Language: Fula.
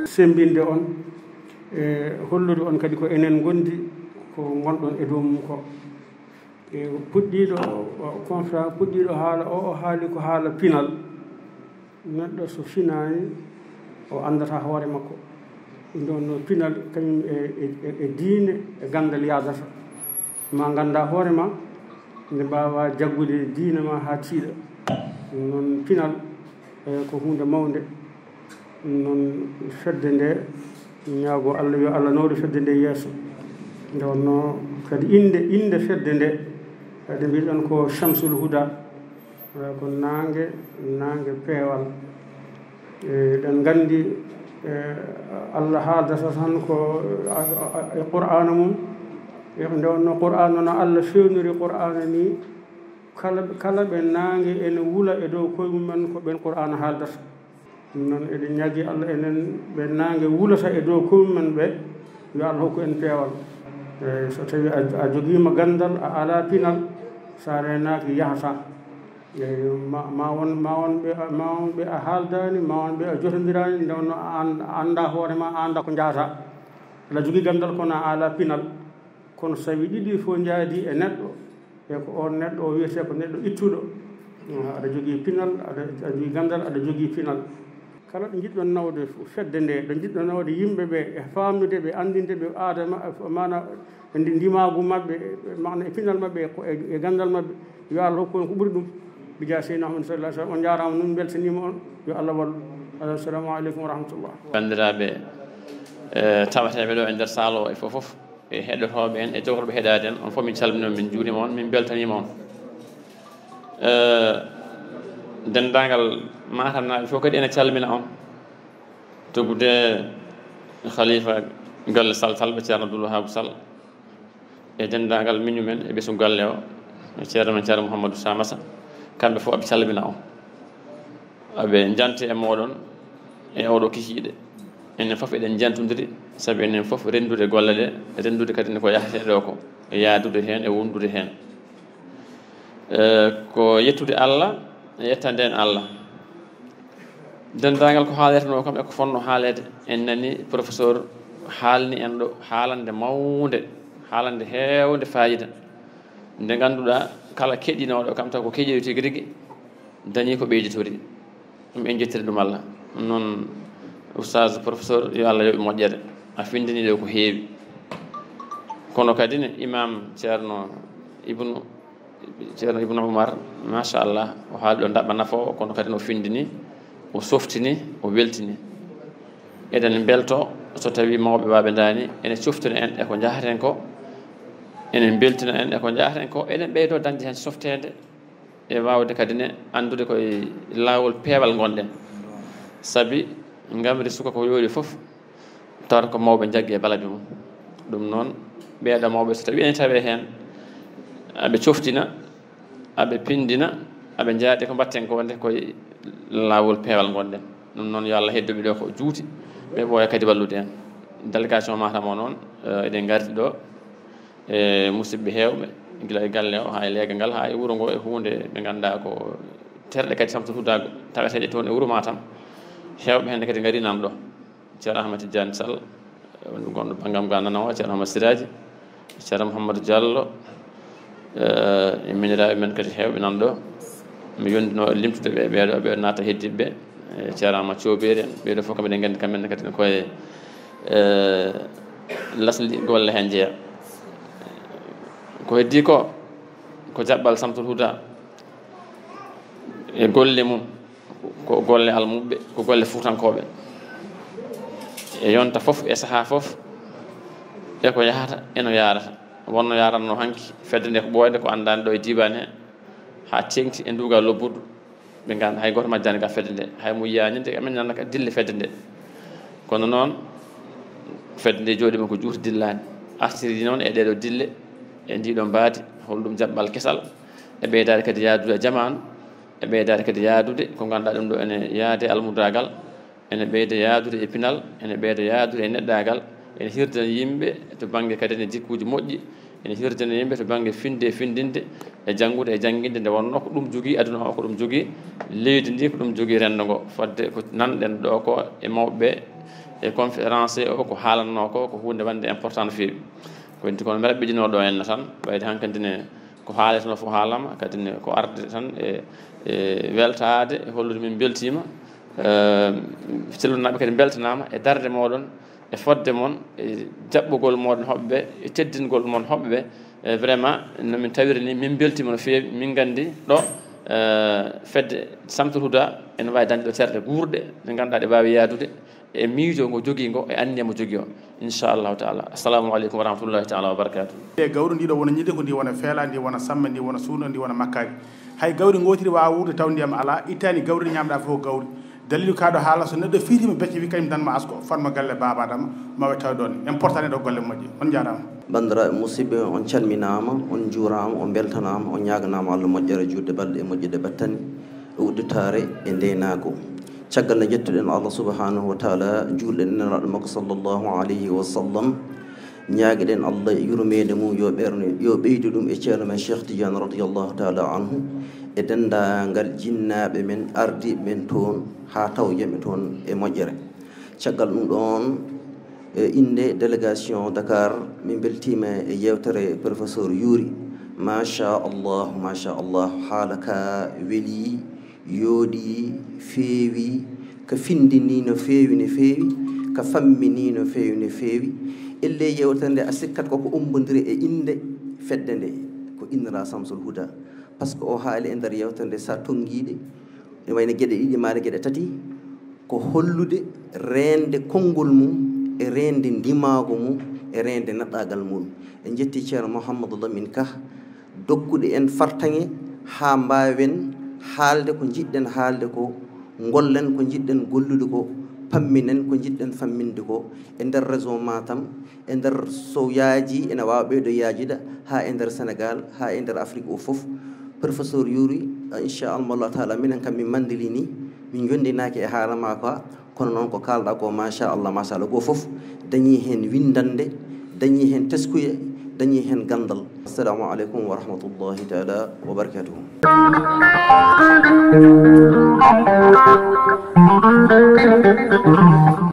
sembinde on e hollude on kadi ko enen gondi ko gonɗon e dow mum ko e puɗɗiɗo conférence puɗɗiɗo haala o haali ko haala pinal neɗɗo so finani o andata hoore makko ɗum ɗon no pinal kañum e diine e gandal yadata ma ganda hoore ma nde mbawa jaggude diine ma ha tiiɗa ɗum noon pinal ko hunde mawde ɗum noon fedde nde ñaago Allah yo Allah nawde fedde nde yeeso nde wonno kadi inde fedde nde kadi mbiɗon ko Chamsul Huda ko nangue peewal eɗen gandi Allah haaldata tan ko e qur'ana mum nde wonno qur'an nono Allah fewniri qur'ana ni kala ɓe nangue ene wuula e dow koye mumen ko ɓen qur'ana haaldata ɗum noon eɗen ñagui Allah enen ɓe nangue wulata e dow koye mumen ɓe yo Allah hokku en peewal so tawi a joguima gandal a ala pinal sa renaki yahata ma won ɓe a haaldani ma won ɓe a jotodirani nde wonno a anda hoore ma a anda ko jahata aɗa jogui gandal kono a ala pinal kono so tawi ɗiɗi fof jaadi e neɗɗo e ko on neɗɗo o wiyete ko neɗɗo ittuɗo aɗa jogui pinal aɗa jogui gandal aɗa jogui pinal kala ɗo jiɗɗon nawde fedde nde ɗo jiɗɗon nawde yimɓe ɓe e famnude ɓe andinde ɓe adama mana ndi ndimagu mabɓe mana e pinal mabɓe e gandal mabɓe yo Allah hokku on ko ɓuuri ɗum bija seyna Muhammad sallallahu alaihi wasallam on jarama nun beltanima on yo Allah wallu assalamu aleykum wa rahmatullah bandiraɓe tawateɓe ɗo e nder saalo o e fof e heɗotoɓe en e jogorɓe heɗade en on fof min calminoma min juurima on min beltanima on dendagal Matam naaɓe fof kadi ene calmina on togude khalifa galle Sall Talba ceerno Abdoul Wahab Sall e dendagal miñumen e ɓesgu galle o ceerno men ceerno Mouhamadou Samassa kamɓe fof aɓe calmina on aɓe jante e moɗon e oɗo kikiɗe enen fof eɗen jantodiri saabu enen fof rendude golle ɗe rendude kadi ko yahateɗo ko e yaadude hen e wondude hen ko yettude Allah e yettande en Allah dendagal ko haaleteno kam eko fonno haalede en nani professeur haalni en ɗo haalande mawde haalande hewde fayida nde ganduɗa kala keɗinoɗo kam taw ko keƴoy tigui rigui dañi ko ɓeyditori ɗum en jettiri ɗum Allah noon oustaz professeur yo Allah yoɓe moƴƴere a findini ɗo ko heewi kono kadi ne imam ceerno ibnu Oumar machallah o haali ɗo daɓɓa nafo kono kadi no findini o softini o weltini eɗen belto so tawi mawɓe waɓe dani ene coftina en eko jahaten ko enen beltina en eko jahaten ko eɗen ɓeydo dañde hen softede e wawde kadi ne andude koye lawol peewal gonɗen saabi gamri suka ko yooɗi foof tawata ko mawɓe jaggi e balaɓe mum ɗum noon ɓeeɗo mawɓe so tawi ene tawe hen aɓe coftina aɓe pindina aɓe jaaɗe ko mbatten ko wonde koye lawol peewal gonɗen ɗum noon yo Allah heddoɓe ɗo ko juuti ɓe ɓooya kadi wallude en délégation Matam o noon eɗen gardi ɗo e musidɓe hewɓe guila e galle o ha e leegal ngal ha e wuuro ngo e hunde ɓe ganduɗa ko terɗe kadi Chamsul Huda taweteɗe toon e wuuro Matam hewɓe hen kadi garinam ɗo ceerno Ahmad Tidiane Sall gonɗo bangam ga nana o ceerno Ahmad Siraji ceerno Mouhamadou Diallo e miniraɓe men kadi hewɓe nan ɗo mi yondino limtude ɓe ɓeɗo naata heddiɓe e ceerno Ahmad Thioɓeri en ɓeɗo fof kam eɗen gandi kamɓenne kadi ne koye lasli golle hen jeeya ko heddi ko jaɓɓal Chamsul Huda e golle mum ko golle almuɓe ko golle fuutankoɓe e yonta fof e saaha fof e ko yahata eno yarata wonno yaranno hanki fedde nde ko ɓooyde ko andani ɗo e diwan he ha tengti e ndugal lobbudu ɓe ganda hay goto majjani ga fedde nde hay mo yiyani nde amen nana dille fedde nde kono noon fedde nde jooɗima ko juuti dillani artiri noon e ɗeɗo dille e ndiɗo mbaadi holɗum jaɓɓal kesal e ɓeydade kadi yaadude jamanu e ɓeydade kadi yaadude ko ganduɗa ɗum ɗo ene yaade almudagal ene ɓeyda yaadude e pinal ene ɓeyda yaadude e neɗɗagal ene hirda yimɓe to banggue kadi ne jikkuji moƴƴi ene hirdina yimɓe to baŋnge finde e findinde e janngude e jannginde nde wonno ko ɗum jogii aduna o ko ɗum jogii leydi ndi ko ɗum jogii renndo ngo fodde ko nanɗen ɗo ko e mawɓe ɓe e conférence o ko haalanno ko hunde wande important no feewi konti kono mbeɗa ɓijinoo ɗo henna tan ɓayde hankkadine ko haaletno fof haalama kadine ko arde tan e weltade e hollude min beltima cellunaɓe kadi beltanama e darde moɗon e fodde moon e jaɓɓugol moɗon hoɓɓe ɓe e teddingol moon hoɓɓe ɓe e vraiment nomin tawiri ni min beltima no feewi min gandi ɗo fedde Samsul Huda ene wawi dañde ɗo terɗe guurɗe ɗe ganduɗa ɗe wawi yaadude e miijo ngo jogui ngo e anniya mo jogui o inchallahu taala assalamu aleykum wa rahmatullahi taala wa barakatuh e gawri ndi ɗo wona ñidde ko ndi wona feela ndi wona samme ndi wona suuno ndi wona makkari hay gawri gotiri wawa wurde taw ndiyam ala ittani gawri ñamɗa fof gawri dalilu kaɗo haala so neɗɗo fiitima becce wi kañum danma asko fanma galle babadama mawe taw ɗon important ɗo golle moƴƴi on jarama bandiraɓe musidɓe on calminama on juurama on beltanama on ñaganama Allah moƴƴere juutde balɗe e moƴƴude battani e udditare e ndeynako caggal ne jettuɗen Allah subhanahu wa taala juulɗen neraɗo makko sallllahu alayhi wa sallam ñaagueɗen Allah yurmede mum yo ɓerne yo ɓeydu ɗum e ceerno men Cheikh Tidiane radiallahu taala anhu e dendagal jinnaɓe men ardiɓe men toon ha taw yimɓe toon e moƴƴere caggal ɗum ɗon inde délégation Dakar min beltima e yewtere professeur Yuri machallah haala ka weeli yooɗi feewi ka findini no feewi ka fammini no feewi elle yewtere nde a sikkat koko umbodiri e inde fedde nde ko innira Samsul Huda par ce que o haali e nder yewtere nde sa tonguiɗe ne wayno gueɗe ɗiɗi maɗa gueɗe tati ko hollude rende konngol mum e rende ndimago mum e rende naɗɗagal mum en jetti ceerno Mouhamadou Lamine Ka dokkude en fartaŋe ha mbawen haalde ko jiɗɗen haalde ko gollen ko jiɗɗen gollude ko pamminen ko jiɗɗen famminde ko e nder région Matam e nder so yaaji ene wawa ɓeydo yaajida ha e nder Sénégal ha e nder Afrique o foof professeur Yuri inchallah taala minen kam min mandili ni min jondinaki e haalama ka kono noon ko kalɗa ko machallah go foof dañi hen windande dañi hen teskuye dañi hen gandal assalamu aleykum wa rahmatullahi taala wa barakatuhu